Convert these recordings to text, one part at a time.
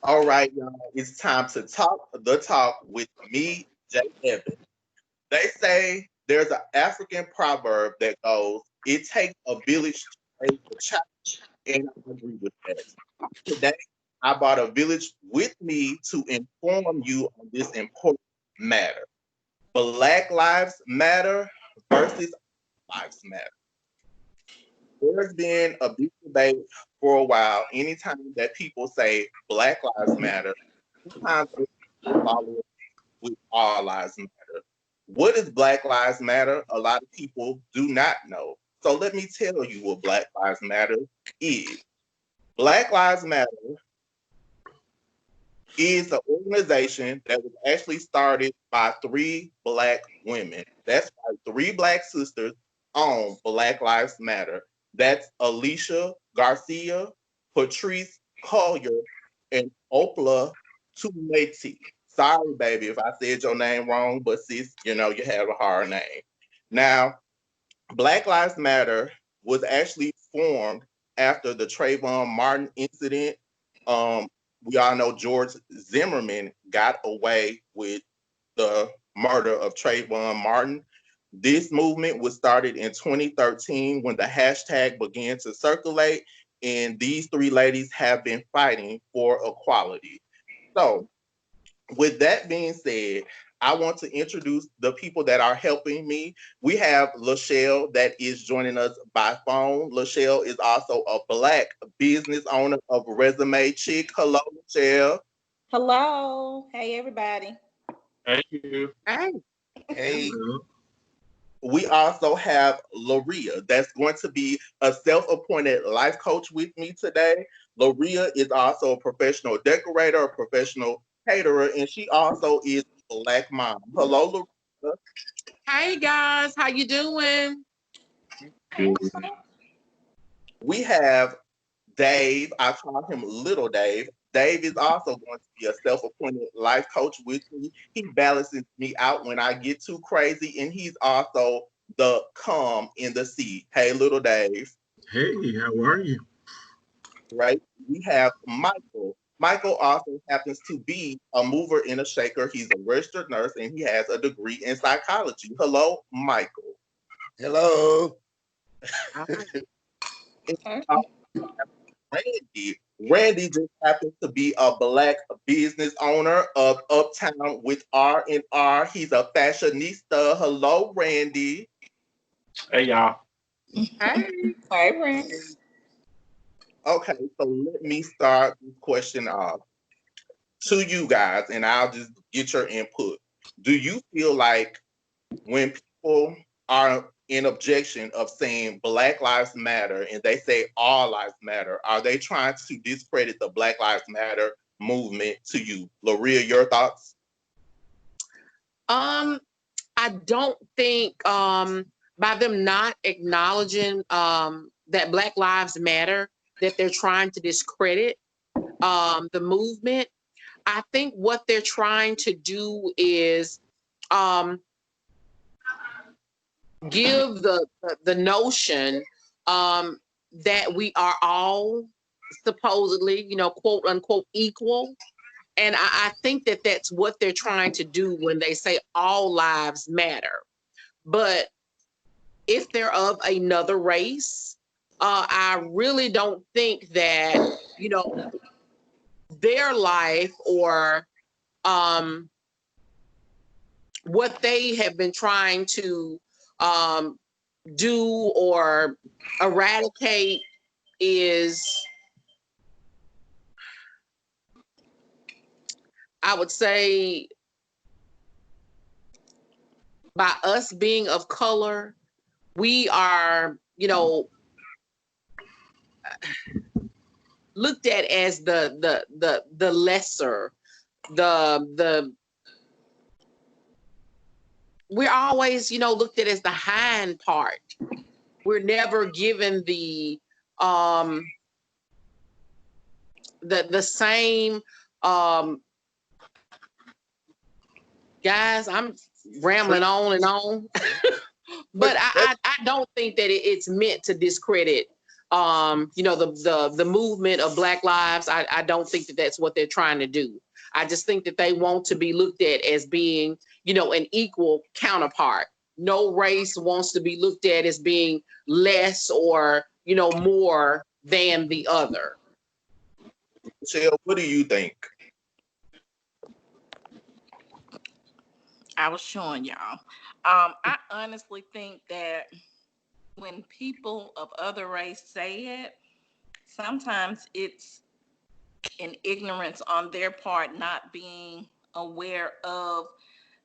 All right, y'all. It's time to talk the talk with me, J.Evans. They say there's an African proverb that goes, "It takes a village to raise a child," and I agree with that. Today, I brought a village with me to inform you on this important matter. Black Lives Matter versus Lives Matter. There's been a big debate for a while. Anytime that people say Black Lives Matter, sometimes they follow it with All Lives Matter. What is Black Lives Matter? A lot of people do not know. So let me tell you what Black Lives Matter is. Black Lives Matter is an organization that was actually started by three Black women. That's right, three Black sisters on Black Lives Matter. That's Alicia Garcia, Patrice Collier, and Oprah Tumeti. Sorry, baby, if I said your name wrong, but sis, you have a hard name. Now, Black Lives Matter was actually formed after the Trayvon Martin incident. Um, we all know George Zimmerman got away with the murder of Trayvon Martin. This movement was started in 2013 when the hashtag began to circulate, and these three ladies have been fighting for equality. So, with that being said, I want to introduce the people that are helping me. We have Lashell that is joining us by phone. Lashell is also a Black business owner of Resume Chick. Hello, Lashell. Hello. Hey, everybody. Thank you. Hey. Hey. Hello. We also have Lorea that's going to be a self-appointed life coach with me today. Lorea is also a professional decorator, a professional caterer, and she also is a Black mom. Hello, Lorea. Hey guys, how you doing? Good. We have Dave. I call him Little Dave. Dave is also going to be a self-appointed life coach with me. He balances me out when I get too crazy, and he's also the calm in the sea. Hey, Little Dave. Hey, how are you? Right? We have Michael. Michael also happens to be a mover and a shaker. He's a registered nurse and he has a degree in psychology. Hello, Michael. Hello. Hi. And we also have Randy. Randy just happens to be a Black business owner of Uptown with R&R. He's a fashionista. Hello, Randy. Hey, y'all. Hey. Hey, Randy. Okay, so let me start this question off to you guys, and I'll just get your input. Do you feel like when people are in objection of saying Black Lives Matter and they say all lives matter, are they trying to discredit the Black Lives Matter movement to you? Lorea, your thoughts? Um, I don't think by them not acknowledging that Black Lives Matter, that they're trying to discredit the movement. I think what they're trying to do is um, give the notion that we are all supposedly, quote unquote, equal. And I think that that's what they're trying to do when they say all lives matter. But if they're of another race, I really don't think that, their life or um, what they have been trying to um, do or eradicate is, I would say, by us being of color, we are, looked at as the lesser, the we're always, looked at as the hind part. We're never given um the same guys, I'm rambling on and on. But I don't think that it's meant to discredit the movement of Black Lives. I don't think that that's what they're trying to do. I just think that they want to be looked at as being, an equal counterpart. No race wants to be looked at as being less or, more than the other. Lashell, what do you think? I was showing y'all. I honestly think that when people of other race say it, sometimes it's an ignorance on their part, not being aware of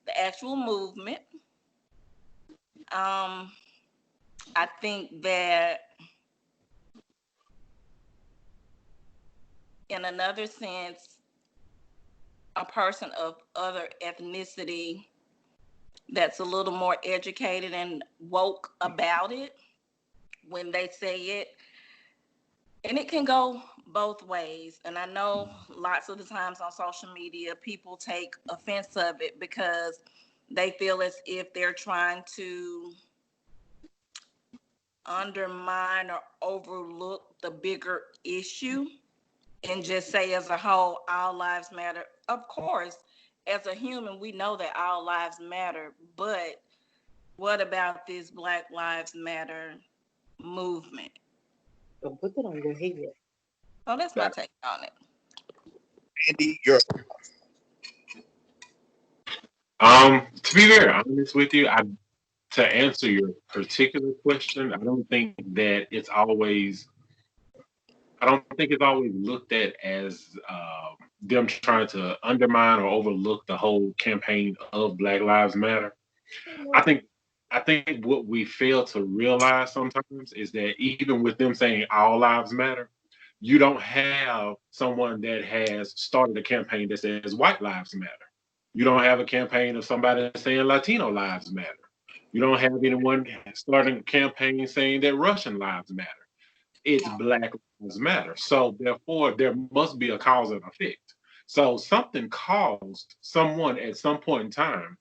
the actual movement. Um, I think that in another sense, a person of other ethnicity that's a little more educated and woke about it when they say it, and it can go both ways. And I know lots of the times on social media, people take offense of it because they feel as if they're trying to undermine or overlook the bigger issue and just say as a whole, all lives matter. Of course, as a human, we know that all lives matter, but what about this Black Lives Matter movement? Don't put that on your head. Oh, that's my take on it. Andy, your To be very honest with you, to answer your particular question, I don't think it's always looked at as them trying to undermine or overlook the whole campaign of Black Lives Matter. I think I think what we fail to realize sometimes is that even with them saying all lives matter, you don't have someone that has started a campaign that says white lives matter. You don't have a campaign of somebody saying Latino lives matter. You don't have anyone starting a campaign saying that Russian lives matter. It's Black Lives Matter. So therefore, there must be a cause and effect. So something caused someone at some point in time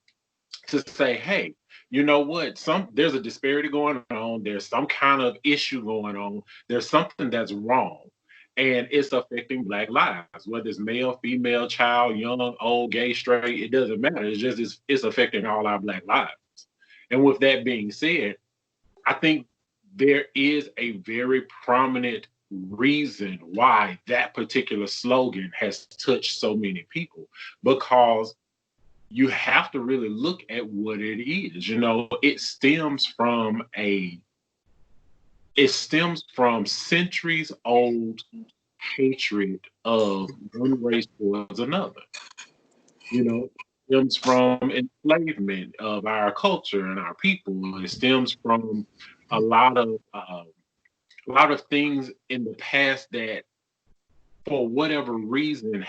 to say, hey, you know what? There's a disparity going on. There's some kind of issue going on. There's something that's wrong. And it's affecting Black lives, whether it's male, female, child, young, old, gay, straight, it doesn't matter. It's affecting all our Black lives. And with that being said, I think there is a very prominent reason why that particular slogan has touched so many people, because you have to really look at what it is. It stems from centuries old hatred of one race towards another. It stems from enslavement of our culture and our people. It stems from a lot of things in the past that, for whatever reason,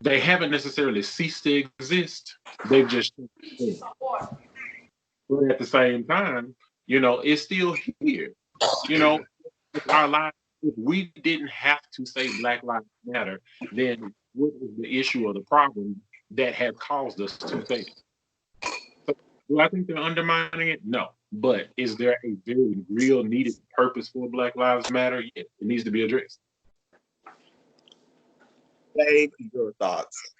they haven't necessarily ceased to exist. They've just changed. But at the same time, it's still here. If our lives, if we didn't have to say Black Lives Matter, then what is the issue or the problem that has caused us to say it? So, do I think they're undermining it? No. But is there a very real needed purpose for Black Lives Matter? Yeah, it needs to be addressed. Dave, your thoughts.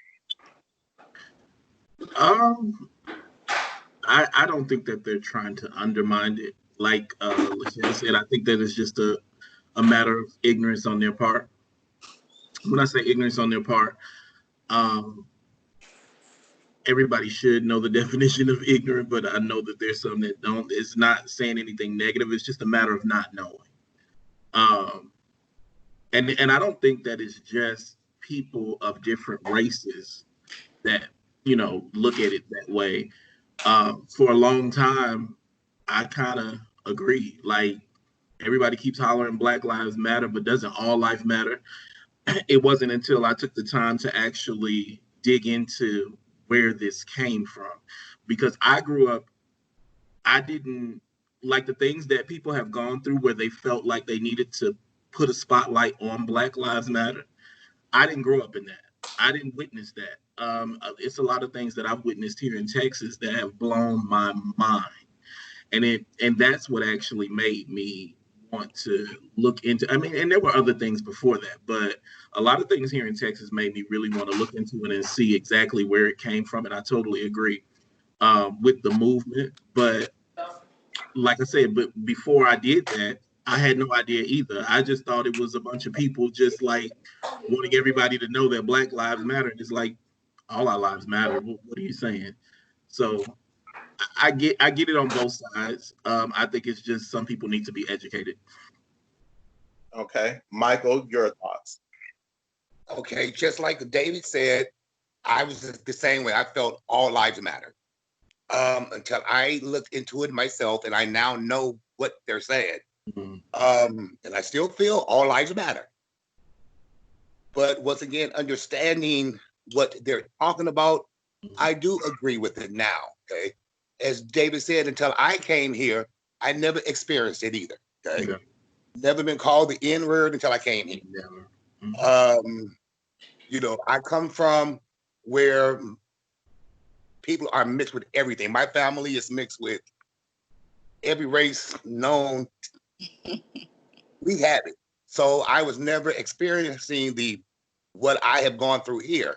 I don't think that they're trying to undermine it. Like Lashell said, I think that it's just a matter of ignorance on their part. When I say ignorance on their part, um, everybody should know the definition of ignorant, but I know that there's some that don't. It's not saying anything negative. It's just a matter of not knowing. Um, and I don't think that it's just people of different races that look at it that way. For a long time, I kind of agree. Like, everybody keeps hollering Black Lives Matter, but doesn't all life matter? It wasn't until I took the time to actually dig into where this came from, because I grew up, I didn't like the things that people have gone through where they felt like they needed to put a spotlight on Black Lives Matter. I didn't grow up in that. I didn't witness that. It's a lot of things that I've witnessed here in Texas that have blown my mind. And that's what actually made me want to look into. I mean, and there were other things before that, but a lot of things here in Texas made me really want to look into it and see exactly where it came from. And I totally agree with the movement. But like I said, but before I did that, I had no idea either. I just thought it was a bunch of people just like wanting everybody to know that Black Lives Matter. And it's like all our lives matter. What are you saying? So I get it on both sides. I think it's just some people need to be educated. Okay, Michael, your thoughts. Okay, just like David said, I was the same way. I felt all lives matter until I looked into it myself, and I now know what they're saying. Mhm. And I still feel all lives matter. But once again, understanding what they're talking about, I do agree with it now. Okay, as David said, until I came here, I never experienced it either. Okay, Yeah, never been called the N word until I came here. never. Mhm. Um, I come from where people are mixed with everything. My family is mixed with every race known. We have it. So I was never experiencing what I have gone through here.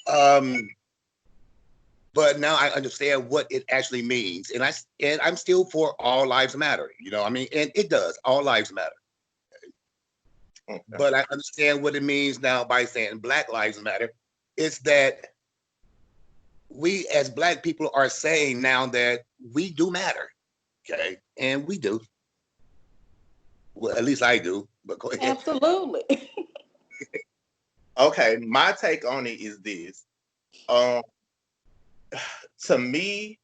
Um, but now I understand what it actually means, and I'm still for all lives matter. I mean, and it does. All lives matter. Okay. But I understand what it means now by saying Black Lives Matter. It's that we as Black people are saying now that we do matter. Okay, and we do. Well, at least I do. But go ahead. Absolutely. Okay, my take on it is this. Um, to me,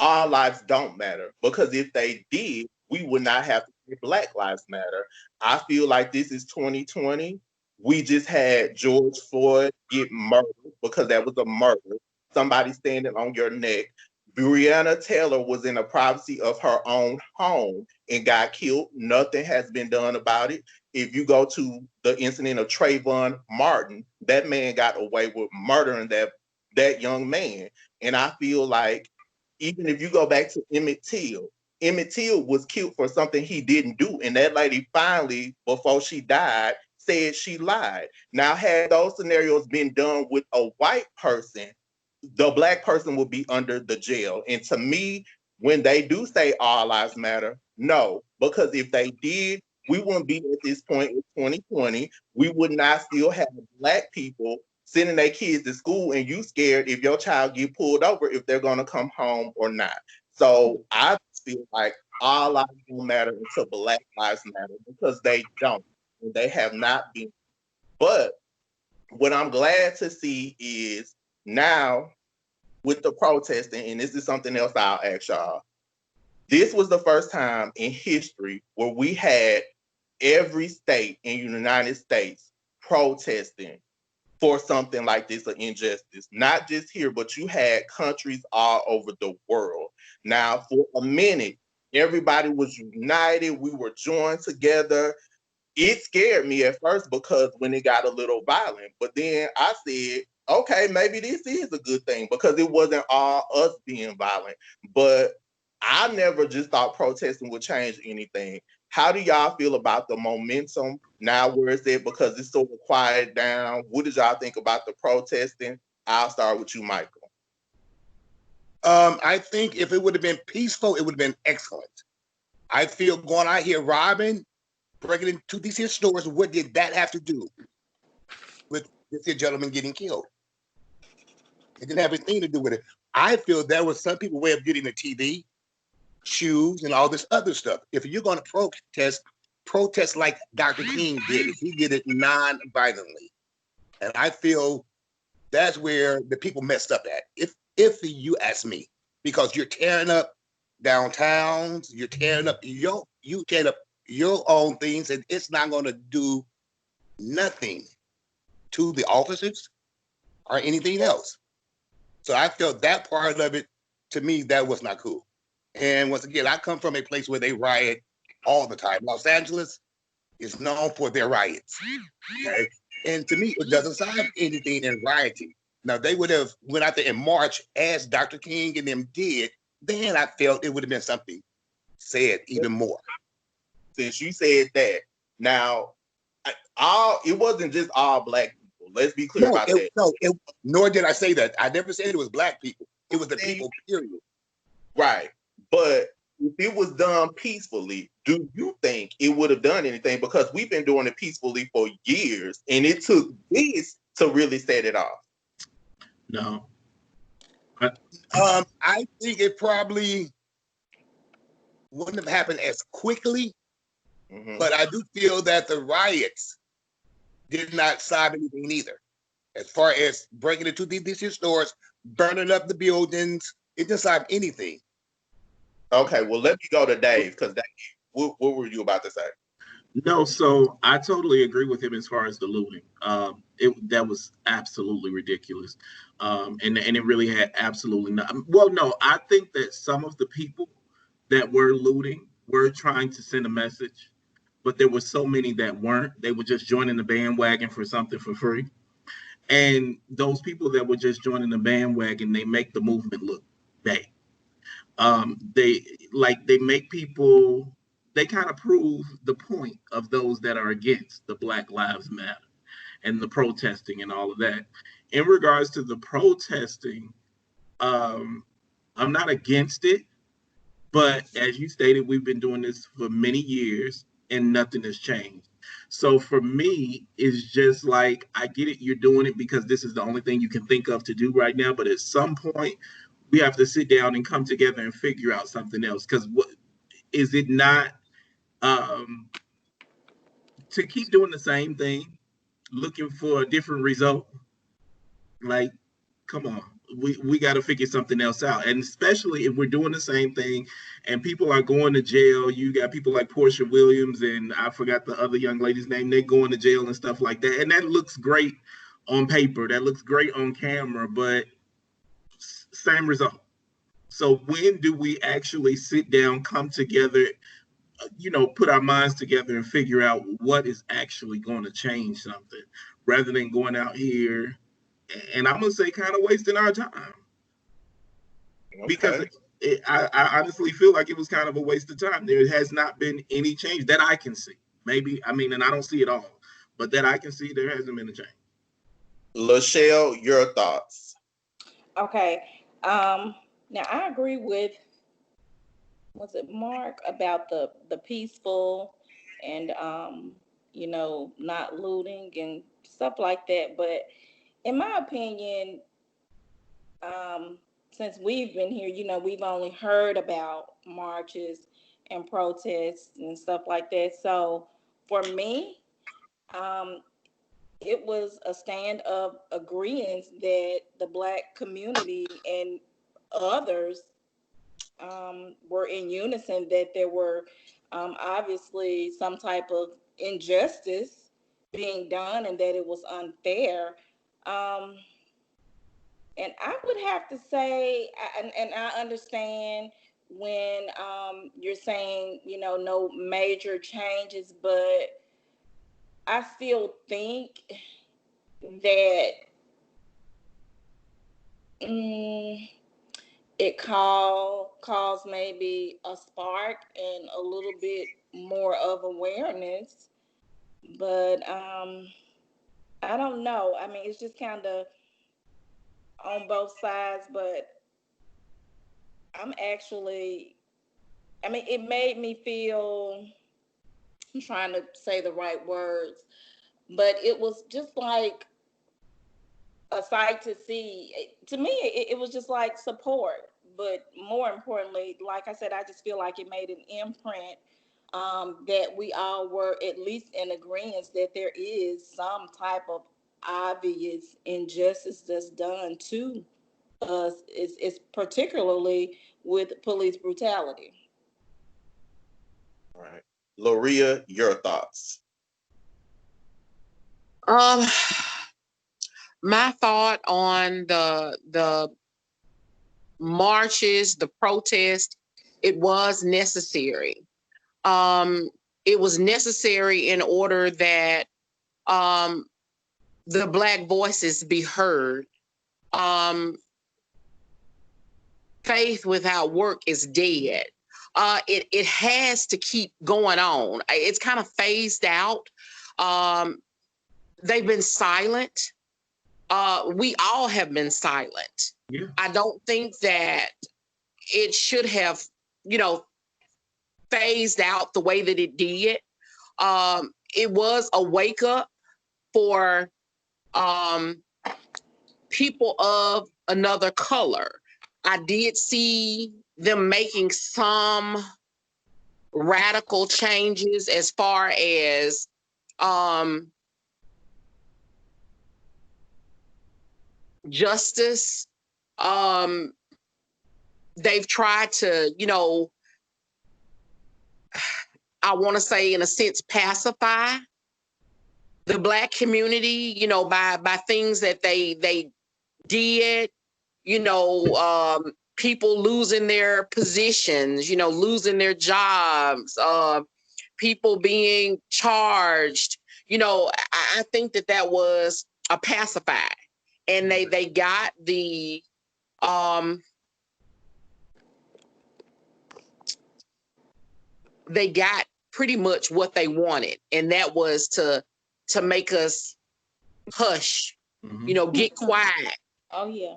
our lives don't matter because if they did, we would not have to say Black Lives Matter. I feel like this is 2020. We just had George Floyd get murdered because that was a murder. Somebody standing on your neck. Breonna Taylor was in the privacy of her own home and got killed. Nothing has been done about it. If you go to the incident of Trayvon Martin, that man got away with murdering that young man. And I feel like even if you go back to Emmett Till was killed for something he didn't do. And that lady finally, before she died, said she lied. Now, had those scenarios been done with a white person, the Black person would be under the jail. And to me, when they do say all lives matter, no, because if they did, we wouldn't be at this point in 2020. We would not still have Black people sending their kids to school and you scared if your child get pulled over if they're going to come home or not. So I feel like all lives don't matter until Black lives matter because they don't. They have not been. But what I'm glad to see is now with the protesting, and this is something else I'll ask y'all. This was the first time in history where we had every state in the United States protesting for something like this, an injustice. Not just here, but you had countries all over the world. Now, for a minute, everybody was united. We were joined together. It scared me at first because when it got a little violent, but then I said, okay, maybe this is a good thing because it wasn't all us being violent. But I never just thought protesting would change anything. How do y'all feel about the momentum now where it's at because it's sort of quiet down? What did y'all think about the protesting? I'll start with you, Michael. I think if it would have been peaceful, it would have been excellent. I feel going out here robbing, breaking into these here stores, what did that have to do with this here gentleman getting killed? It didn't have anything to do with it. I feel there was some people way of getting the TV, shoes, and all this other stuff. If you're going to protest like Dr. King did it. He did it non-violently. And I feel that's where the people messed up at. If you ask me, because you're tearing up downtowns, you're tearing up your own things, and it's not going to do nothing to the officers or anything else. So I felt that part of it, to me, that was not cool. And once again, I come from a place where they riot all the time. Los Angeles is known for their riots. Okay? And to me, it doesn't sound like anything in rioting. Now, they would have went out there in March as Dr. King and them did, then I felt it would have been something said even more. Since you said that, now it wasn't just all black people. Let's be clear about that. Nor did I say that. I never said it was black people. It was the people, period. Right. But if it was done peacefully, do you think it would have done anything? Because we've been doing it peacefully for years, and it took this to really set it off. No. I think it probably wouldn't have happened as quickly, but I do feel that the riots did not solve anything either. As far as breaking into these stores, burning up the buildings, it didn't solve anything. Okay, well, let me go to Dave, because what were you about to say? No, so I totally agree with him as far as the looting. That was absolutely ridiculous, and it really had absolutely not. Well, no, I think that some of the people that were looting were trying to send a message, but there were so many that weren't. They were just joining the bandwagon for something for free, and those people that were just joining the bandwagon, they make the movement look bad. They make people, they kind of prove the point of those that are against the Black Lives Matter and the protesting and all of that. In regards to the protesting, I'm not against it, but as you stated, we've been doing this for many years and nothing has changed. So for me, it's just like, I get it, you're doing it because this is the only thing you can think of to do right now. But at some point, we have to sit down and come together and figure out something else. Because what is it not to keep doing the same thing, looking for a different result? Like, come on, we got to figure something else out. And especially if we're doing the same thing and people are going to jail. You got people like Portia Williams and I forgot the other young lady's name. They're going to jail and stuff like that. And that looks great on paper. That looks great on camera, but same result. So when do we actually sit down, come together, put our minds together and figure out what is actually going to change something rather than going out here and I'm going to say kind of wasting our time? Because I honestly feel like it was kind of a waste of time. There has not been any change that I can see. Maybe, and I don't see it all, but that I can see, there hasn't been a change. Lashell, your thoughts? Okay. Now I agree with, was it Mark, about the peaceful and not looting and stuff like that. But in my opinion, since we've been here, we've only heard about marches and protests and stuff like that. So for me, it was a stand of agreement that the Black community and others were in unison, that there were obviously some type of injustice being done and that it was unfair. And I would have to say, and I understand when you're saying, no major changes, but I still think that it caused maybe a spark and a little bit more of awareness. But I don't know. I mean, it's just kind of on both sides, but it made me feel, I'm trying to say the right words, but it was just like a sight to see. To me, it was just like support. But more importantly, like I said, I just feel like it made an imprint, that we all were at least in agreement that there is some type of obvious injustice that's done to us. It's particularly with police brutality. All right. Lorea, your thoughts? My thought on the marches, the protest, it was necessary. It was necessary in order that the Black voices be heard. faith without work is dead. It has to keep going on. It's kind of phased out. They've been silent. We all have been silent. Yeah. I don't think that it should have, phased out the way that it did. It was a wake up for people of another color. I did see them making some radical changes as far as justice. They've tried to, I want to say in a sense, pacify the Black community, by things that they did, people losing their positions, losing their jobs, people being charged. I think that was a pacifier, and they got the they got pretty much what they wanted, and that was to make us hush, get quiet. Oh yeah.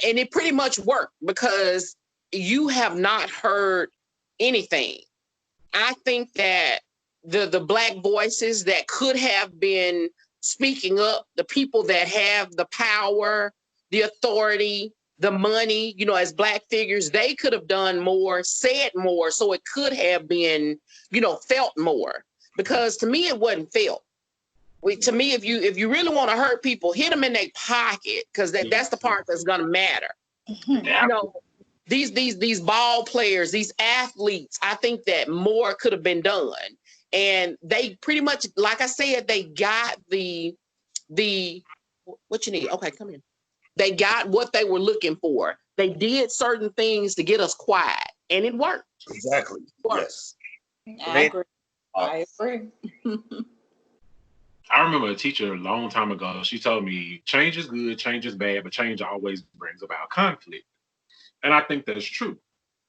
And it pretty much worked, because you have not heard anything. I think that the Black voices that could have been speaking up, the people that have the power, the authority, the money, as Black figures, they could have done more, said more, so it could have been, felt more. Because to me, it wasn't felt. To me, if you really want to hurt people, hit them in their pocket, because that's the part that's gonna matter. These ball players, these athletes, I think that more could have been done, and they pretty much, like I said, they got the what you need. Okay, come in. They got what they were looking for. They did certain things to get us quiet, and it worked. Exactly. Yes. I agree. I agree. I remember a teacher a long time ago. She told me, change is good, change is bad, but change always brings about conflict. And I think that's true.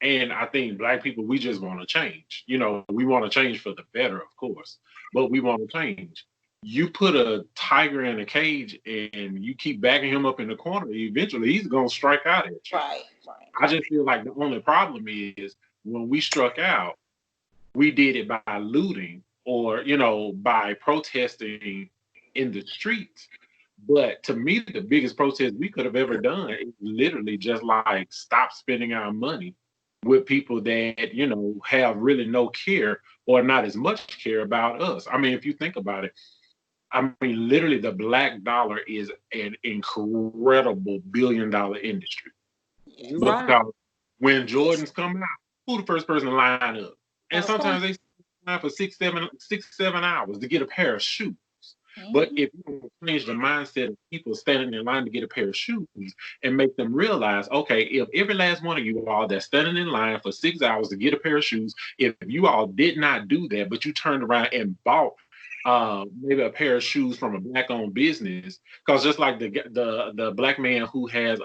And I think Black people, we just want to change. We want to change for the better, of course, but we want to change. You put a tiger in a cage and you keep backing him up in the corner, eventually he's going to strike out at you. Right. I just feel like the only problem is when we struck out, we did it by looting or, by protesting in the streets. But to me, the biggest protest we could have ever done is literally just like stop spending our money with people that, have really no care or not as much care about us. I mean, if you think about it, literally the Black dollar is an incredible $billion industry. Right. Because when Jordans come out, who the first person to line up? And sometimes they line for 6-7 hours to get a pair of shoes. But if you change the mindset of people standing in line to get a pair of shoes and make them realize, okay, if every last one of you all that's standing in line for 6 hours to get a pair of shoes, if you all did not do that, but you turned around and bought maybe a pair of shoes from a Black-owned business, because just like the Black man who has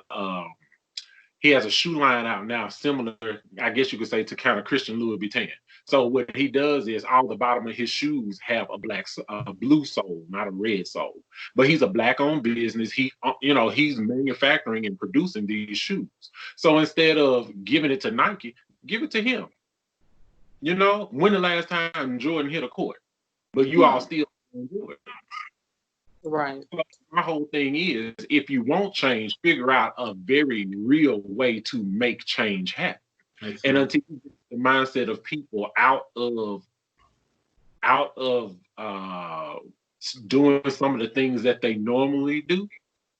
he has a shoe line out now, similar, I guess you could say, to kind of Christian Louis Vuitton. So what he does is all the bottom of his shoes have a blue sole, not a red sole. But he's a Black-owned business. He's manufacturing and producing these shoes. So instead of giving it to Nike, give it to him. When the last time Jordan hit a court? But you all still do it. Right. My whole thing is, if you won't change, figure out a very real way to make change happen. And until you get the mindset of people out of doing some of the things that they normally do,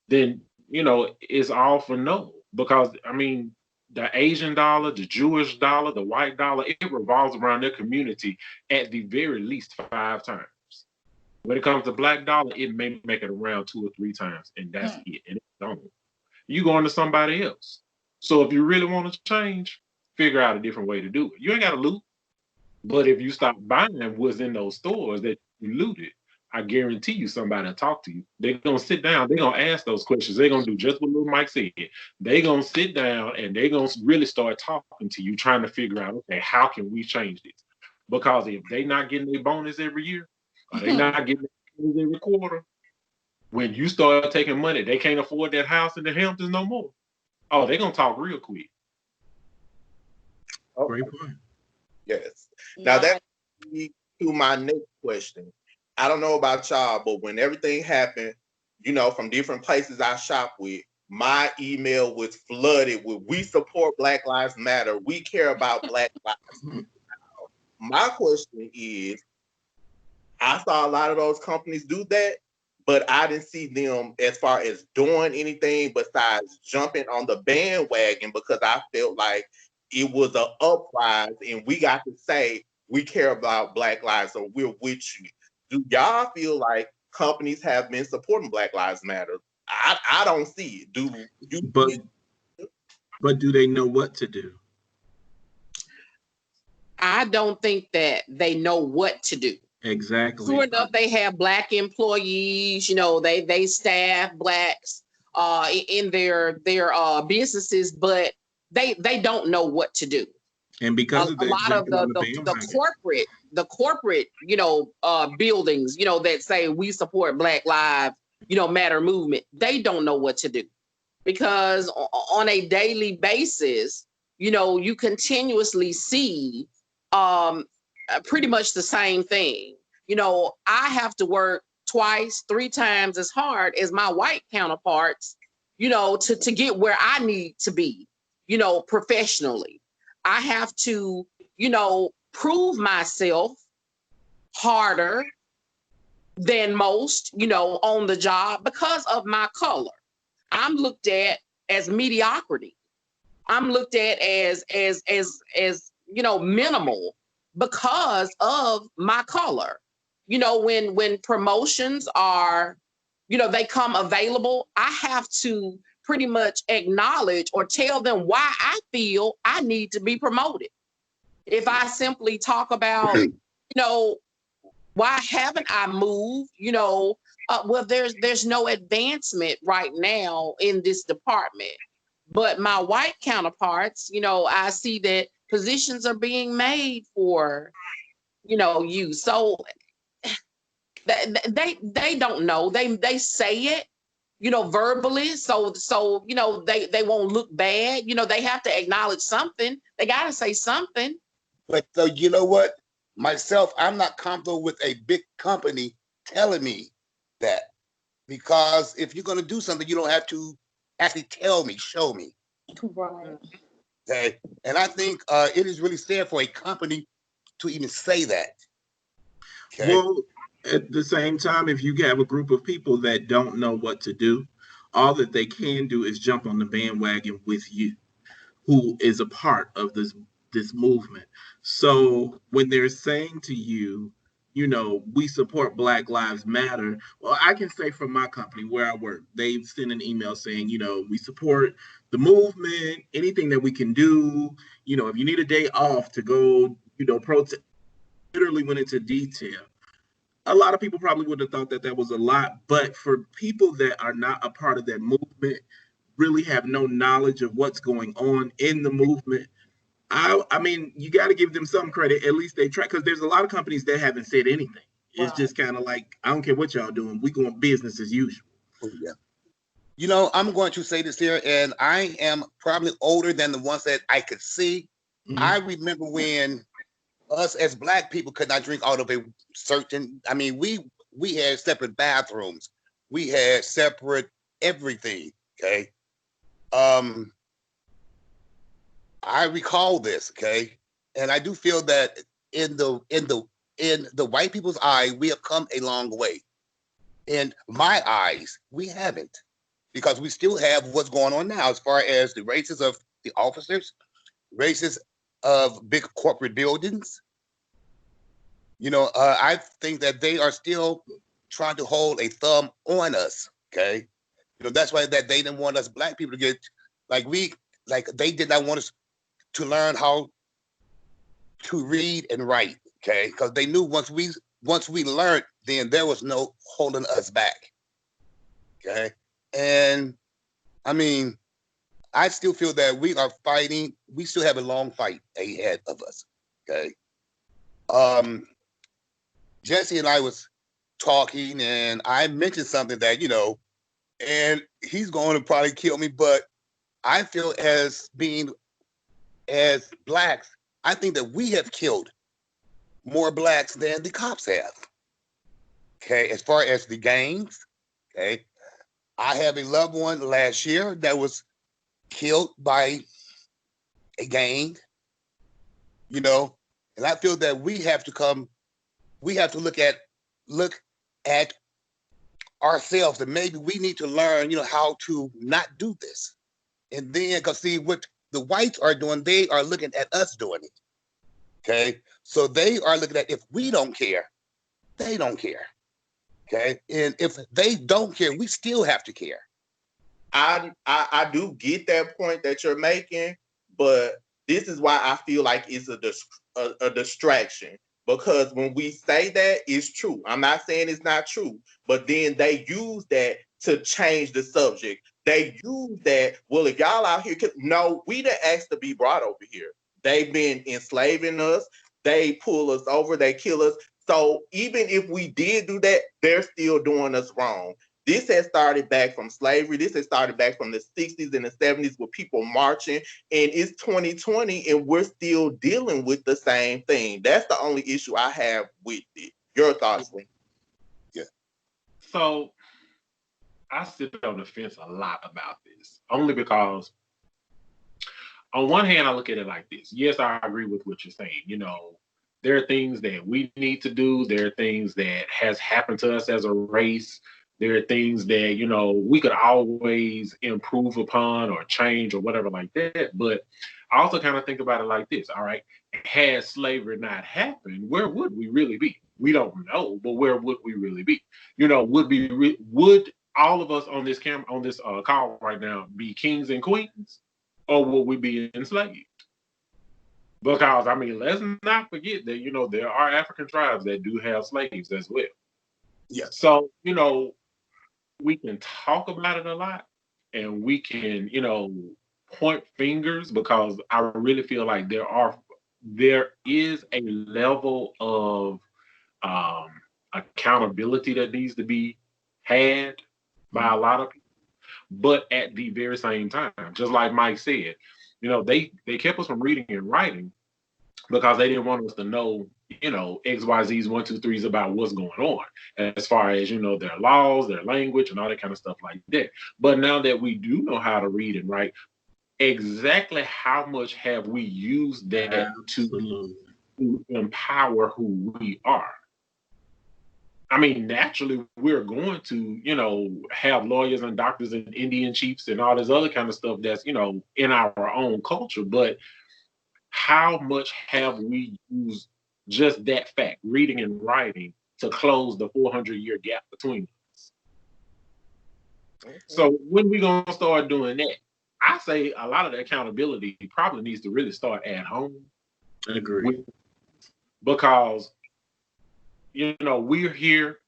then it's all for no. Because the Asian dollar, the Jewish dollar, the white dollar, it revolves around their community at the very least 5 times. When it comes to Black dollar, it may make it around 2 or 3 times, and that's it. And it's gone. You going to somebody else. So if you really want to change, figure out a different way to do it. You ain't got to loot. But if you stop buying what's in those stores that you looted, I guarantee you somebody will talk to you. They're gonna sit down, they're gonna ask those questions. They're gonna do just what little Mike said. They're gonna sit down and they're gonna really start talking to you, trying to figure out, okay, how can we change this? Because if they not getting their bonus every year, or they not getting their bonus every quarter, when you start taking money, they can't afford that house in the Hamptons no more. Oh, they're gonna talk real quick. Oh, Great point. yes. Now No, that leads to my next question. I don't know about y'all, but when everything happened, from different places I shop with, my email was flooded with "We support Black Lives Matter. We care about Black lives." My question is, I saw a lot of those companies do that, but I didn't see them as far as doing anything besides jumping on the bandwagon, because I felt like it was an uprise and we got to say we care about Black lives, so we're with you. Do y'all feel like companies have been supporting Black Lives Matter? I don't see it. Do you But see it? but do they know what to do? I don't think that they know what to do. Exactly. Sure enough, they have Black employees. They staff Blacks in their businesses, but they don't know what to do. And because of A that, lot of jumping on the the bandwagon. corporate buildings that say we support Black Lives Matter movement, they don't know what to do, because on a daily basis you continuously see pretty much the same thing. I have to work twice, 3 times as hard as my white counterparts to get where I need to be professionally. I have to prove myself harder than most on the job because of my color. I'm looked at as mediocrity. I'm looked at as minimal because of my color. When promotions are they come available, I have to pretty much acknowledge or tell them why I feel I need to be promoted. If I simply talk about why haven't I moved, well, there's no advancement right now in this department. But my white counterparts, I see that positions are being made for, you. So they don't know. They say it, verbally. So they won't look bad. They have to acknowledge something. They got to say something. But you know what? Myself, I'm not comfortable with a big company telling me that, because if you're going to do something, you don't have to actually tell me, show me. right. Okay. And I think it is really sad for a company to even say that. Okay. Well, at the same time, if you have a group of people that don't know what to do, all that they can do is jump on the bandwagon with you, who is a part of this movement. So when they're saying to you, we support Black Lives Matter. Well, I can say from my company where I work, they've sent an email saying, we support the movement, anything that we can do. If you need a day off to go, protest, literally went into detail. A lot of people probably would have thought that that was a lot, but for people that are not a part of that movement, really have no knowledge of what's going on in the movement, I mean, you got to give them some credit. At least they try, because there's a lot of companies that haven't said anything. It's Right. just kind of like, I don't care what y'all doing. We going business as usual. Oh, yeah. I'm going to say this here, and I am probably older than the ones that I could see. Mhm. I remember when us as Black people could not drink out of a certain, we had separate bathrooms. We had separate everything. Okay. I recall this, okay? And I do feel that in the white people's eye, we have come a long way. In my eyes, we haven't, because we still have what's going on now as far as the races of the officers, races of big corporate buildings. I think that they are still trying to hold a thumb on us, okay? That's why that they didn't want us Black people to get like they did not want us to learn how to read and write, okay? Because they knew once we once we learned, then there was no holding us back. Okay. And I mean, I still feel that we are fighting. We still have a long fight ahead of us. Okay. Um, Jesse and I was talking, and I mentioned something that, and he's going to probably kill me, but I feel as blacks, I think that we have killed more blacks than the cops have. Okay. As far as the gangs, okay. I have a loved one last year that was killed by a gang, and I feel that we have to look at ourselves, and maybe we need to learn, how to not do this. And then, because see what the whites are doing, they are looking at us doing it. Okay. So they are looking at, if we don't care, they don't care. Okay. And if they don't care, we still have to care. I do get that point that you're making, but this is why I feel like it's a distraction. Because when we say that, it's true. I'm not saying it's not true, but then they use that to change the subject. They use that, well, if y'all out here, no, we didn't ask to be brought over here. They've been enslaving us. They pull us over. They kill us. So even if we did do that, they're still doing us wrong. This has started back from slavery. This has started back from the 60s and the 70s with people marching. And it's 2020 and we're still dealing with the same thing. That's the only issue I have with it. Your thoughts, Lee? Yeah. So I sit on the fence a lot about this, only because on one hand, I look at it like this. Yes, I agree with what you're saying. There are things that we need to do. There are things that has happened to us as a race. There are things that, we could always improve upon or change or whatever like that. But I also kind of think about it like this. All right. Had slavery not happened, where would we really be? We don't know, but where would we really be? Would all of us on this call right now be kings and queens, or would we be enslaved? Because let's not forget that there are African tribes that do have slaves as well. Yeah. So we can talk about it a lot, and we can point fingers, because I really feel like there is a level of accountability that needs to be had by a lot of people. But at the very same time, just like Mike said, they kept us from reading and writing because they didn't want us to know, XYZ's 1, 2, 3s about what's going on as far as, their laws, their language, and all that kind of stuff like that. But now that we do know how to read and write, exactly how much have we used that to empower who we are? Naturally, we're going to, have lawyers and doctors and Indian chiefs and all this other kind of stuff that's, in our own culture. But how much have we used just that fact, reading and writing, to close the 400-year gap between us? Mm-hmm. So when we going to start doing that? I say a lot of the accountability probably needs to really start at home. I agree. Because, we're here.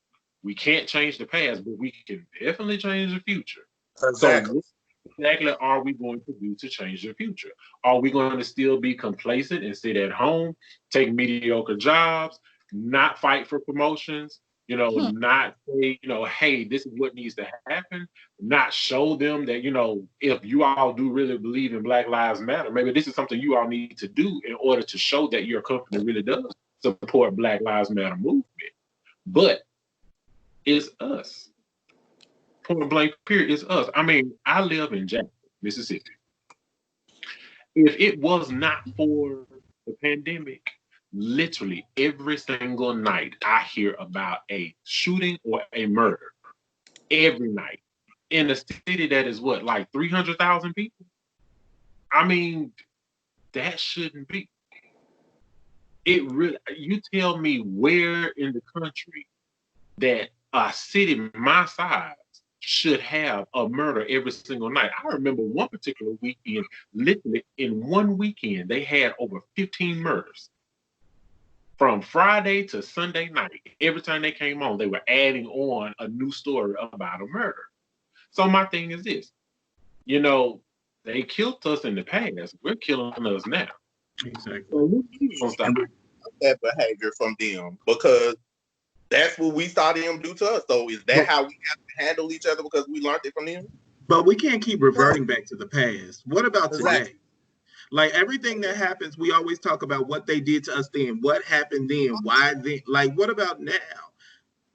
We can't change the past, but we can definitely change the future. Exactly. So exactly are we going to do to change the future? Are we going to still be complacent and sit at home, take mediocre jobs, not fight for promotions, not say, hey, this is what needs to happen, not show them that, if you all do really believe in Black Lives Matter, maybe this is something you all need to do in order to show that your company really does support Black Lives Matter movement. But it's us. Point blank, period, it's us. I live in Jackson, Mississippi. If it was not for the pandemic, literally every single night I hear about a shooting or a murder. Every night. In a city that is what, like 300,000 people? That shouldn't be. It really, you tell me where in the country that a city my size should have a murder every single night. I remember one particular weekend, literally in one weekend, they had over 15 murders. from Friday to Sunday night, every time they came on, they were adding on a new story about a murder. So my thing is this, you know, they killed us in the past. We're killing us now. Exactly. So who's gonna stop? And we, That behavior from them because that's what we saw them do to us. So is that But how we have to handle each other because we learned it from them? but we can't keep no, reverting back to the past. What about today? exactly. Like everything that happens, we always talk about what they did to us then, what happened then, why then. Like, what about now?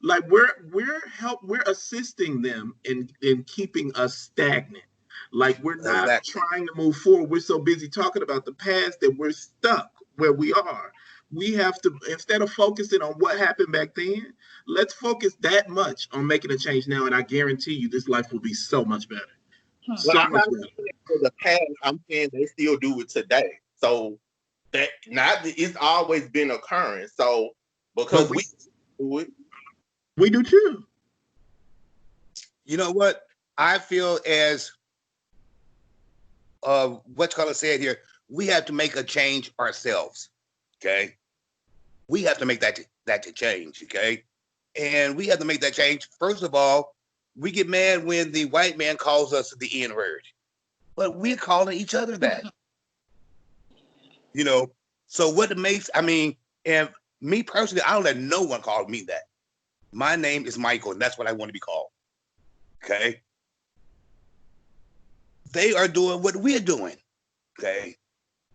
Like we're assisting them in keeping us stagnant. Like we're not Exactly. trying to move forward. We're so busy talking about the past that we're stuck where we are. We have to, instead of focusing on what happened back then, let's focus that much on making a change now. And I guarantee you this life will be so much better. Well, So I'm much not better. saying for the past. I'm saying they still do it today. So that not that it's always been occurring. So But because we do it, we do too. You know what? I feel as what's called said here, we have to make a change ourselves. Okay. We have to make that to change. Okay. And we have to make that change. First of all, we get mad when the white man calls us the N word, but we're calling each other that. You know. So what it makes, I mean, and me personally, I don't let no one call me that. My name is Michael, and that's what I want to be called. Okay. They are doing what we're doing. Okay.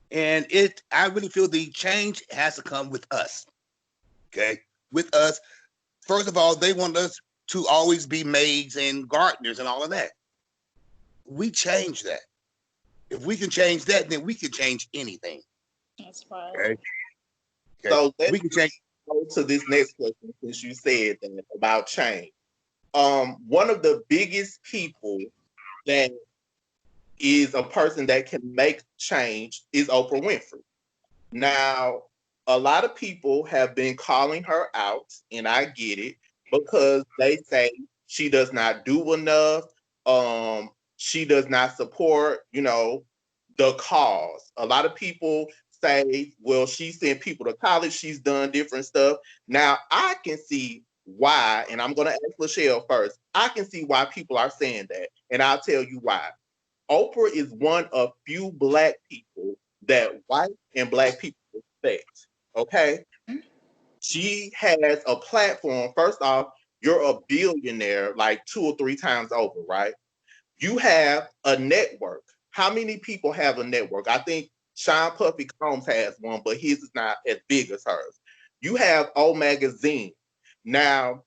And I really feel the change has to come with us. Okay. With us. First of all, they want us to always be maids and gardeners and all of that. We change that. If we can change that, then we can change anything. That's right. Okay. Okay. so let's We can change. go to this next question since you said that about change. One of the biggest people that is a person that can make change is Oprah Winfrey. Now, a lot of people have been calling her out, and I get it because they say she does not do enough. She does not support, the cause. A lot of people say, well, she sent people to college, she's done different stuff. Now, I can see why, and I'm going to ask Lashell first. I can see why people are saying that, and I'll tell you why. Oprah is one of few black people that white and black people respect. Okay. She has a platform. First off, you're a billionaire like 2 or 3 times over, right? You have a network. How many people have a network? I think Sean Puffy Combs has one, but his is not as big as hers. You have O Magazine. Now,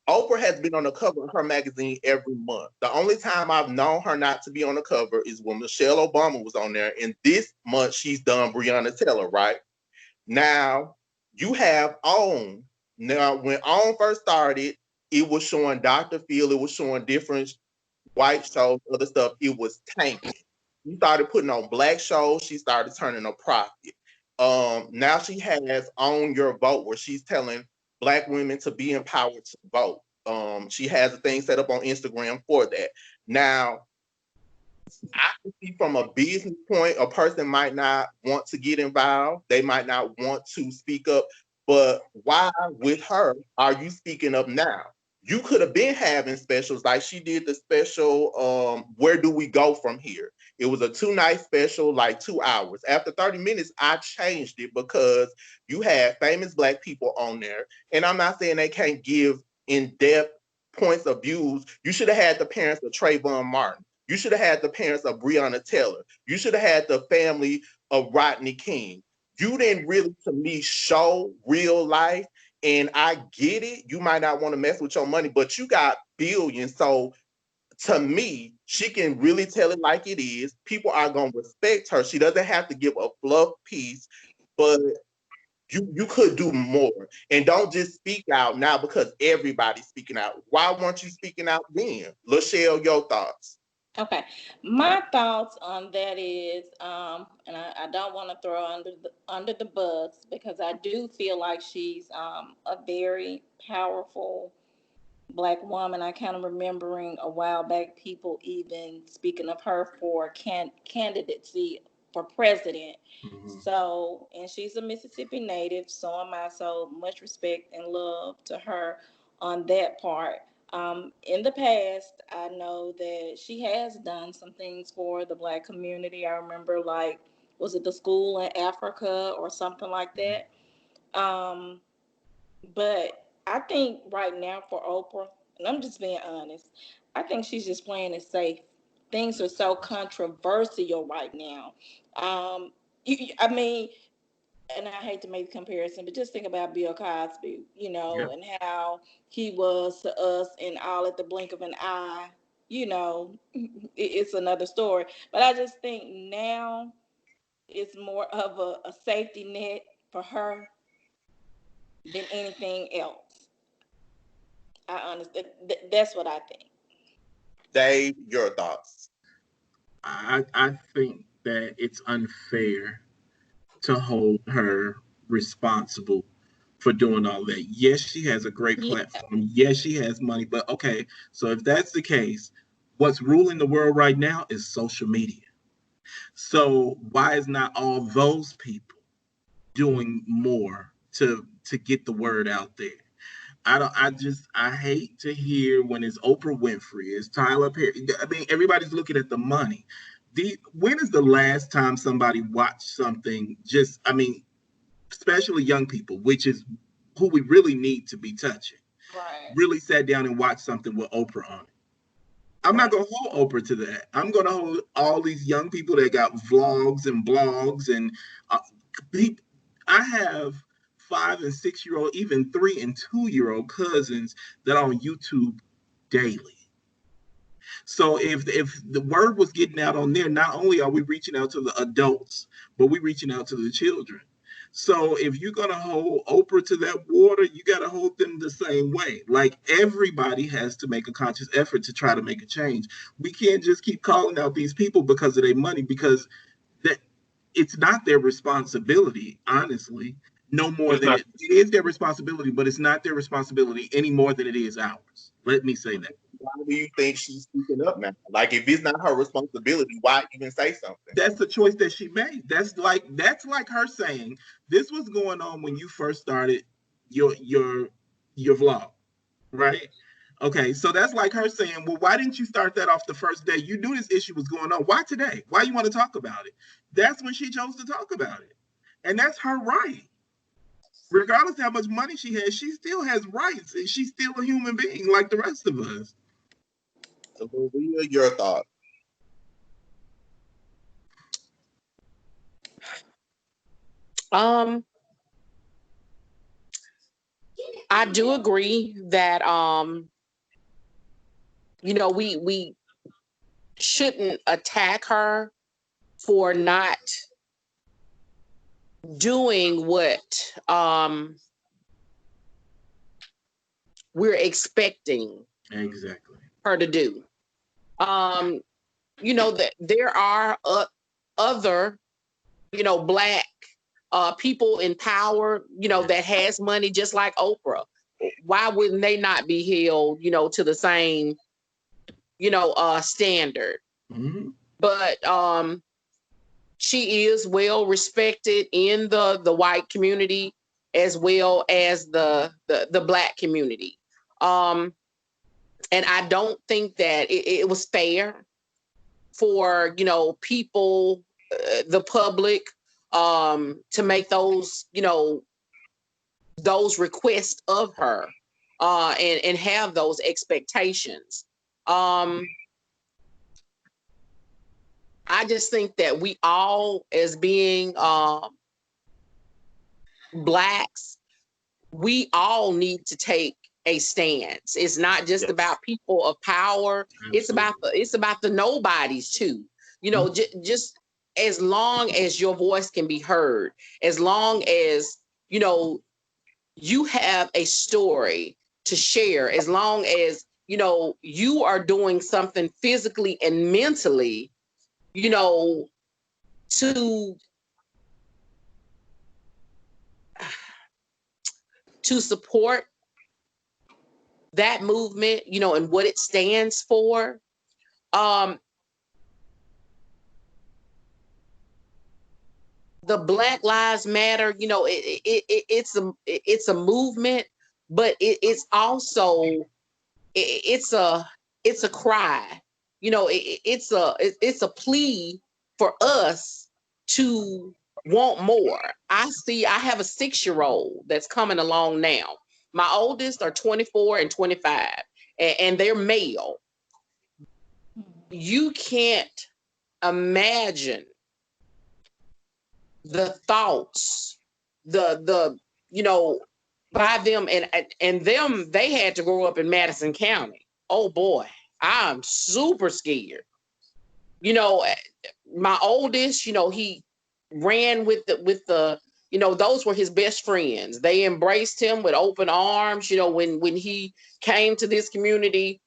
Oprah has been on the cover of her magazine every month. The only time I've known her not to be on the cover is when Michelle Obama was on there. And this month she's done Breonna Taylor, right? Now you have OWN. Now, when OWN first started, it was showing Dr. Phil, it was showing different white shows, other stuff. It was tanking. She started putting on black shows, she started turning a profit. Now she has Own Your Vote, where she's telling black women to be empowered to vote. She has a thing set up on Instagram for that. Now, I can see from a business point, a person might not want to get involved. They might not want to speak up. But why, with her, are you speaking up now? You could have been having specials like she did the special, Where Do We Go From Here? It was a 2 night special, like 2 hours. After 30 minutes, I changed it because you had famous black people on there. And I'm not saying they can't give in-depth points of views. You should have had the parents of Trayvon Martin. You should have had the parents of Breonna Taylor. You should have had the family of Rodney King. You didn't really, to me, show real life. And I get it. You might not want to mess with your money, but you got billions. So to me, she can really tell it like it is. People are going to respect her. She doesn't have to give a fluff piece, but you could do more. And don't just speak out now because everybody's speaking out. Why weren't you speaking out then? Lashell, your thoughts. Okay, my thoughts on that is, and I don't want to throw under the bus because I do feel like she's a very powerful black woman. I kind of remembering a while back people even speaking of her for candidacy for president. Mhm. So, and she's a Mississippi native, so am I. So much respect and love to her on that part. In the past, I know that she has done some things for the Black community. I remember, like, was it the school in Africa or something like that? Um, but I think right now for Oprah, and I'm just being honest, I think she's just playing it safe. Things are so controversial right now. I mean, and I hate to make the comparison, but just think about Bill Cosby, Yep. and how he was to us and all at the blink of an eye. It's another story. But I just think now it's more of a safety net for her than anything else. I honestly, that's what I think. Dave, your thoughts. I think that it's unfair to hold her responsible for doing all that. Yes, she has a great Yeah, platform. Yes, she has money. But okay, so if that's the case, what's ruling the world right now is social media. So why is not all those people doing more to get the word out there? I hate to hear when it's Oprah Winfrey, it's Tyler Perry. I mean, everybody's looking at the money. When is the last time somebody watched something just, I mean, especially young people, which is who we really need to be touching, right. really sat down and watched something with Oprah on it? I'm not Right. gonna hold Oprah to that. I'm gonna hold all these young people that got vlogs and blogs and uh, I have 5 and 6 year old, even 3 and 2 year old cousins that are on YouTube daily. So if the word was getting out on there, not only are we reaching out to the adults, but we're reaching out to the children. So if you're gonna hold Oprah to that water, you gotta hold them the same way. Like everybody has to make a conscious effort to try to make a change. We can't just keep calling out these people because of their money, because that it's not their responsibility, honestly, no more It's than not. it is their responsibility, but it's not their responsibility any more than it is ours. Let me say that. Why do you think she's speaking up now? Like, if it's not her responsibility, why even say something? That's the choice that she made. That's like her saying this was going on when you first started your vlog, right? Okay, so that's like her saying, well, why didn't you start that off the first day? You knew this issue was going on. Why today? Why you want to talk about it? That's when she chose to talk about it. And that's her right. Regardless of how much money she has, she still has rights and she's still a human being like the rest of us. Lorea, your thoughts. Um, I do agree that we shouldn't attack her for not doing what we're expecting Exactly. her to do. Um, that there are other, black people in power, that has money just like Oprah. Why wouldn't they not be held, to the same, standard? Mm-hmm. But she is well respected in the white community as well as the black community. Um, and I don't think that it was fair for people, the public, to make those requests of her, and have those expectations. um I just think that we all, as being blacks, we all need to take a stance. It's not just Yes. about people of power. Absolutely. It's about the nobodies too. Just as long as your voice can be heard, as long as you know you have a story to share, as long as you are doing something physically and mentally, you know, to support that movement, and what it stands for. Um, the Black Lives Matter, it's a movement, but it's also it's a cry. It's a plea for us to want more. I have a 6-year-old that's coming along now. My oldest are 24 and 25, and they're male. You can't imagine the thoughts, the by them, and them, they had to grow up in Madison County. Oh boy, I'm super scared. My oldest, he ran with the those were his best friends. They embraced him with open arms, when he came to this community,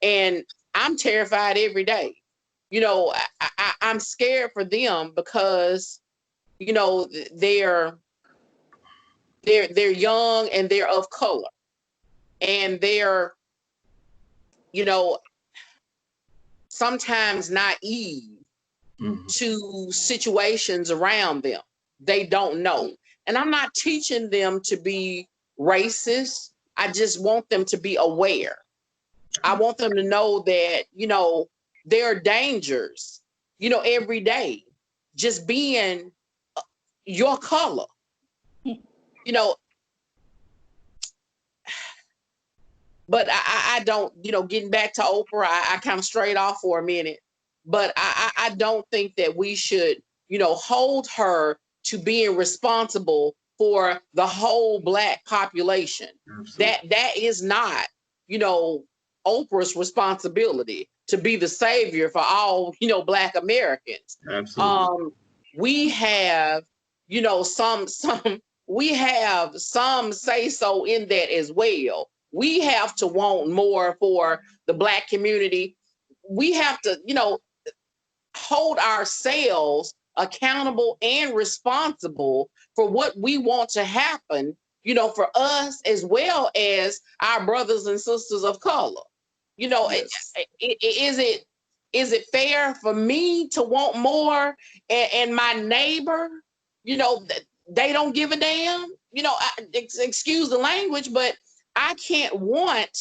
and I'm terrified every day. I'm scared for them because they're they're young and they're of color, and they're you know sometimes naive to situations around them. They don't know. And I'm not teaching them to be racist. I just want them to be aware. I want them to know that, there are dangers, every day. Just being your color. You know, but I don't, getting back to Oprah, I kind of strayed off for a minute, but I don't think that we should, hold her to being responsible for the whole Black population. Absolutely. That is not, Oprah's responsibility to be the savior for all, Black Americans. Absolutely. We have, some we have some say so in that as well. We have to want more for the Black community. We have to, hold ourselves accountable and responsible for what we want to happen, for us as well as our brothers and sisters of color. Yes. Is it fair for me to want more, and my neighbor, they don't give a damn? Excuse the language, but I can't want,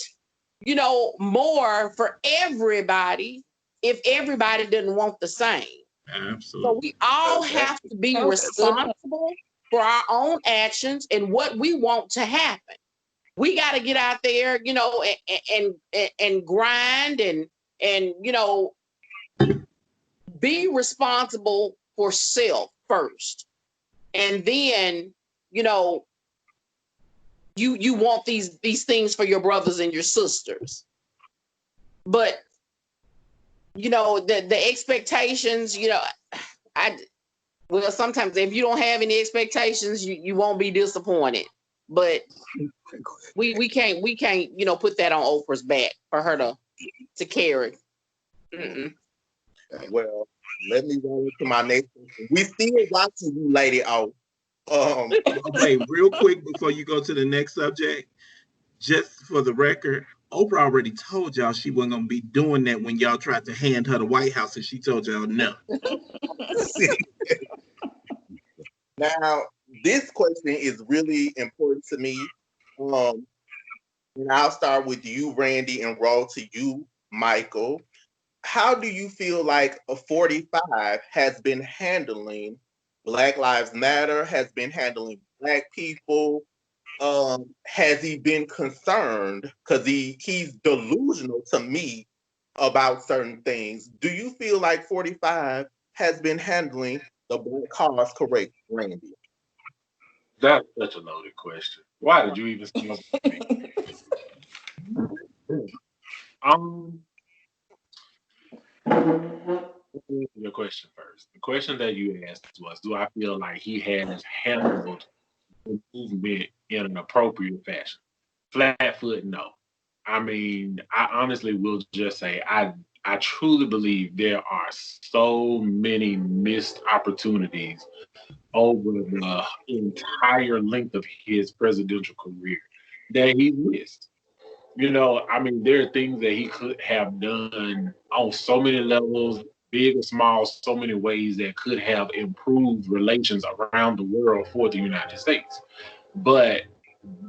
more for everybody if everybody didn't want the same. So Absolutely. we all have Exactly. to be Okay. responsible for our own actions and what we want to happen. We got to get out there, and grind, and be responsible for self first, and then you want these things for your brothers and your sisters. But the expectations, I well, sometimes if you don't have any expectations, you won't be disappointed. But we can't put that on Oprah's back for her to carry. Mm-mm. Well, let me go into my next question. We still watching you, Lady O. Um, Okay, real quick before you go to the next subject, just for the record, Oprah already told y'all she wasn't gonna be doing that when y'all tried to hand her the White House, and she told y'all no. now, this question is really important to me. Um, and I'll start with you, Randy, and roll to you, Michael. How do you feel like a 45 has been handling Black Lives Matter, has been handling Black people? Has he been concerned? Because he's delusional to me about certain things. Do you feel like 45 has been handling the Black cause correct, Randy? That's such a loaded question. Why did you even still me? Um, your question first. The question that you asked was, do I feel like he has handled the movement in an appropriate fashion? Flat foot, no. I mean, I honestly will just say I truly believe there are so many missed opportunities over the entire length of his presidential career that he missed. I mean, there are things that he could have done on so many levels big or small, so many ways that could have improved relations around the world for the United States. But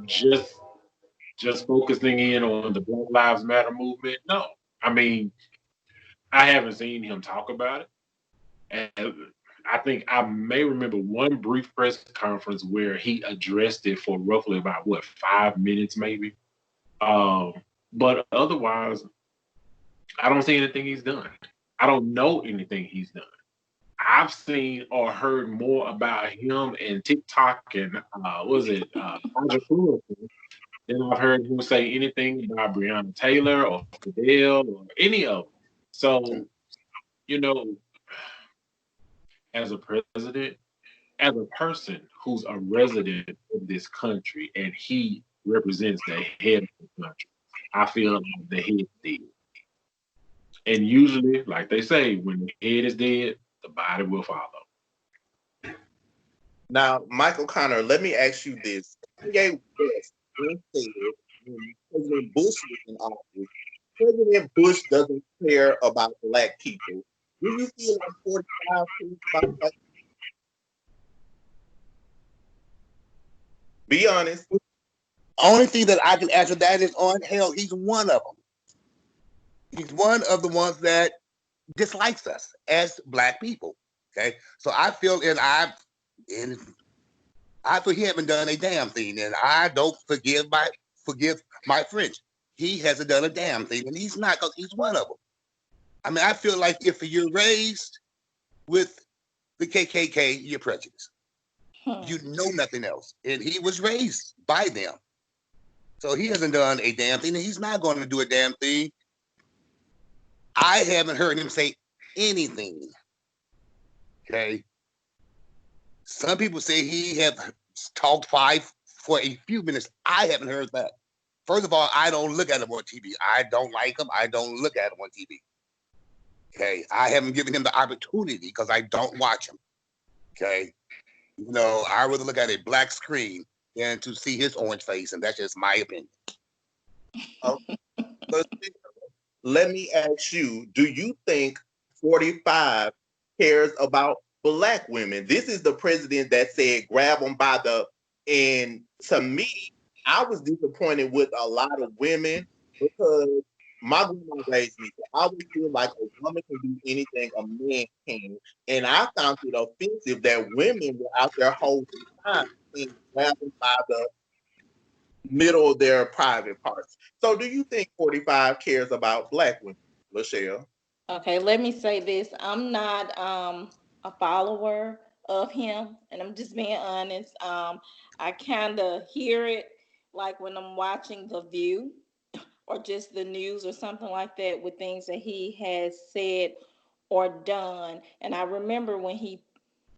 just just focusing in on the Black Lives Matter movement, no. I mean, I haven't seen him talk about it. And I think I may remember one brief press conference where he addressed it for roughly about what 5 minutes, maybe. Um, but otherwise, I don't see anything he's done. I don't know anything he's done. I've seen or heard more about him and TikTok and was it entrepreneur than I've heard him say anything about Breonna Taylor or Fidel or any of them. So, you know, as a president, as a person who's a resident of this country and he represents the head of the country, I feel like the head dead. And usually, like they say, when the head is dead, the body will follow. Now, Michael Connor, let me ask you this. Kanye West once said when President Bush was in office, President Bush doesn't care about black people. Do you feel like 45 cares about black? Be honest. Only thing that I can answer that is on hell. He's one of them. He's one of the ones that dislikes us as black people. Okay, so I feel and I feel he haven't done a damn thing, and I don't forgive my French. He hasn't done a damn thing, and he's not because he's one of them. I mean, I feel like if you're raised with the KKK, you're prejudiced. You know nothing else, and he was raised by them, so he hasn't done a damn thing, and he's not going to do a damn thing. I haven't heard him say anything. Okay. Some people say he have talked five for a few minutes. I haven't heard that. First of all, I don't look at him on TV. I don't like him. I don't look at him on TV. Okay. I haven't given him the opportunity because I don't watch him. Okay. You know, I rather look at a black screen than to see his orange face, and that's just my opinion. Okay. Let me ask you, do you think 45 cares about black women? This is the president that said grab them by the, and to me, I was disappointed with a lot of women because my grandma raised me. So I always feel like a woman can do anything a man can. And I found it offensive that women were out there holding time and grabbing by the middle of their private parts. So do you think 45 cares about black women, Lashell? Okay, let me say this. I'm not a follower of him, and I'm just being honest. I kind of hear it like when I'm watching The View or just the news or something like that with things that he has said or done. And I remember when he,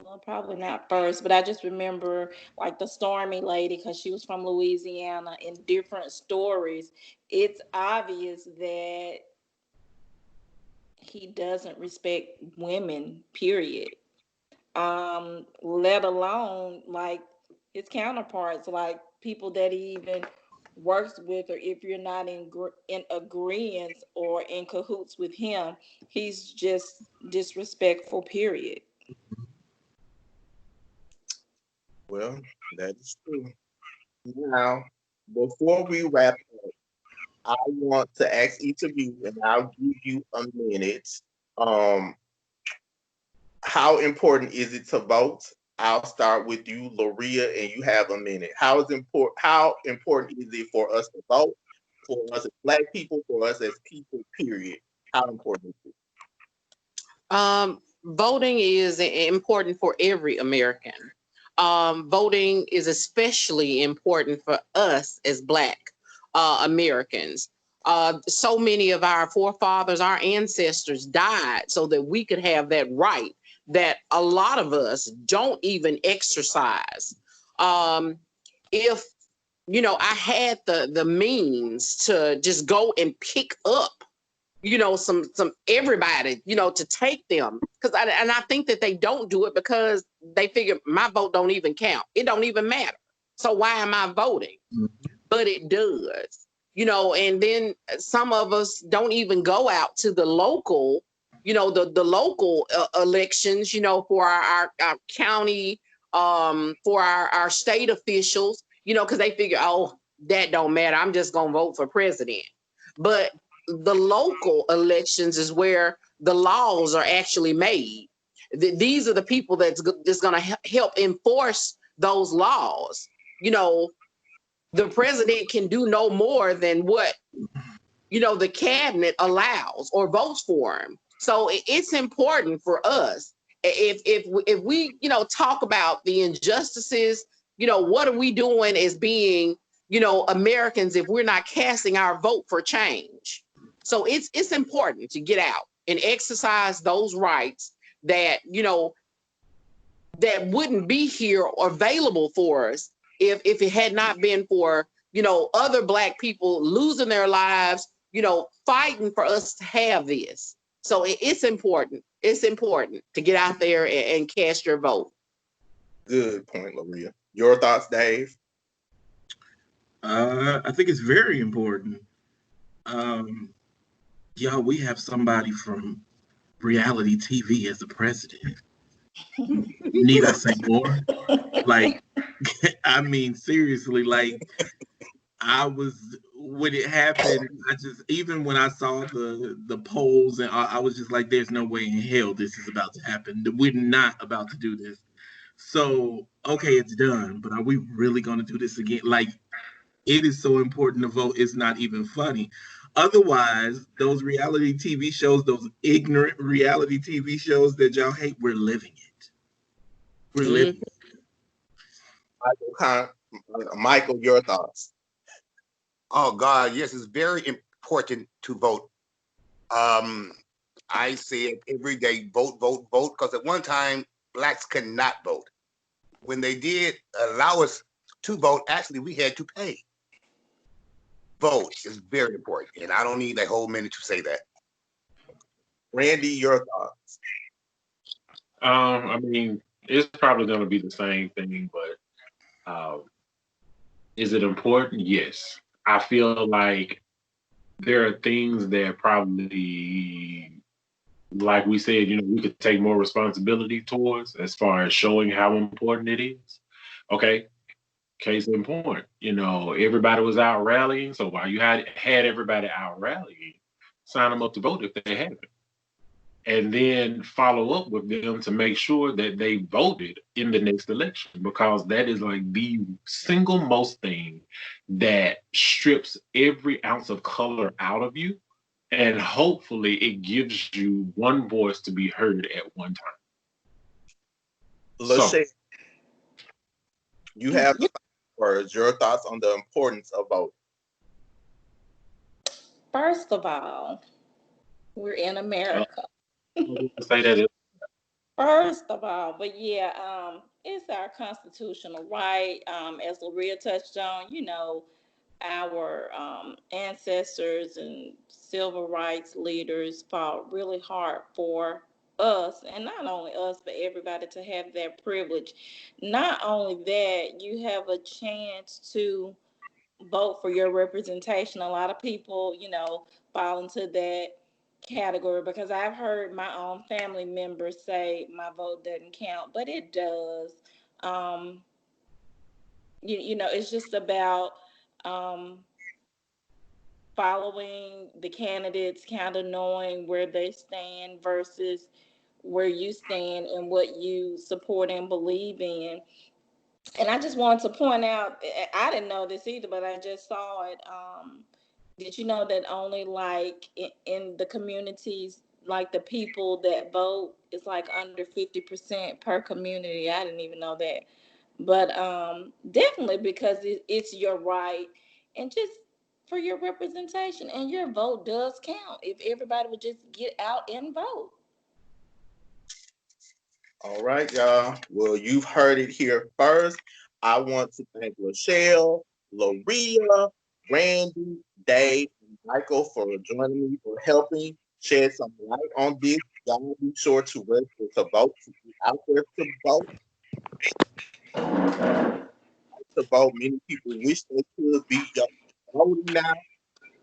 well, probably not first, but I just remember like the Stormy lady because she was from Louisiana in different stories. It's obvious that he doesn't respect women, period. Let alone like his counterparts, like people that he even works with, or if you're not in agreement or in cahoots with him, he's just disrespectful, period. Well, that is true. Now, before we wrap up, I want to ask each of you, and I'll give you a minute. Um, how important is it to vote? I'll start with you, Lorea, and you have a minute. How important is it for us to vote? For us as black people, for us as people, period. How important is Voting is important for every American. Voting is especially important for us as Black Americans. So many of our forefathers, our ancestors died so that we could have that right that a lot of us don't even exercise. If I had the means to just go and pick up some everybody, to take them. I think that they don't do it because they figure my vote don't even count. It don't even matter. So why am I voting? But it does, and then some of us don't even go out to the local, the local elections, for our county, for our state officials, because they figure, oh, that don't matter. I'm just going to vote for president. But the local elections is where the laws are actually made. These are the people that's going to help enforce those laws. The president can do no more than what the cabinet allows or votes for him. So it's important for us, if we talk about the injustices, what are we doing as being Americans if we're not casting our vote for change? So it's important to get out and exercise those rights that that wouldn't be here or available for us if it had not been for other Black people losing their lives, fighting for us to have this. So it's important. It's important to get out there and cast your vote. Good point, Lorea. Your thoughts, Dave? I think it's very important. Yeah, we have somebody from reality TV as the president. Need I say more? Like, I mean, seriously, like, when it happened, even when I saw the polls, and I was just like, there's no way in hell this is about to happen. We're not about to do this. So, okay, it's done, but are we really going to do this again? Like, it is so important to vote. It's not even funny. Otherwise, those reality TV shows, those ignorant reality TV shows that y'all hate, we're living it. We're living it. Michael, your thoughts? Oh God, yes, it's very important to vote. I say it every day: vote, vote, vote. Because at one time, Blacks could not vote. When they did allow us to vote, actually, we had to pay. Vote is very important, and I don't need a whole minute to say that. Randy, your thoughts? I mean, it's probably going to be the same thing, but is it important? Yes. I feel like there are things that probably, like we said, we could take more responsibility towards as far as showing how important it is. Okay. Case in point, everybody was out rallying. So while you had everybody out rallying, sign them up to vote if they haven't. And then follow up with them to make sure that they voted in the next election, because that is like the single most thing that strips every ounce of color out of you. And hopefully it gives you one voice to be heard at one time. Lashell, you have the words. Your thoughts on the importance of voting? First of all, we're in America. Say that. First of all, but yeah, it's our constitutional right. As Lorea touched on, our ancestors and civil rights leaders fought really hard for us, and not only us, but everybody to have that privilege. Not only that, you have a chance to vote for your representation. A lot of people, fall into that category because I've heard my own family members say my vote doesn't count, but it does. Um, it's just about um, following the candidates, kind of knowing where they stand versus where you stand and what you support and believe in. And I just wanted to point out, I didn't know this either, but I just saw it. Did you know that only like in the communities, like the people that vote is like under 50% per community? I didn't even know that. But definitely because it's your right and just for your representation, and your vote does count if everybody would just get out and vote. All right, y'all. Well, you've heard it here first. I want to thank Lashell, Lorea, Randy, Dave, and Michael for joining me, for helping shed some light on this. Y'all be sure to register to vote, to be out there to vote. To vote. Many people wish they could be voting now.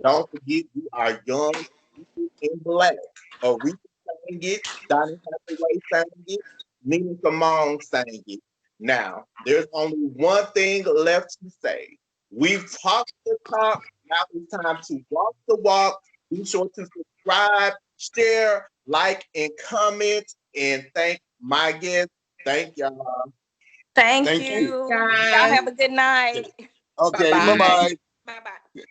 Don't forget, we are young, people, and Black. A recent sang it. Donny Hathaway sang it. Nina Simone sang it. Now, there's only one thing left to say. We've talked the talk. Now it's time to walk the walk. Be sure to subscribe, share, like, and comment. And thank my guests. Thank y'all. Thank Thank you. you. Y'all Guys, have a good night. Okay, bye-bye. bye-bye. Bye bye.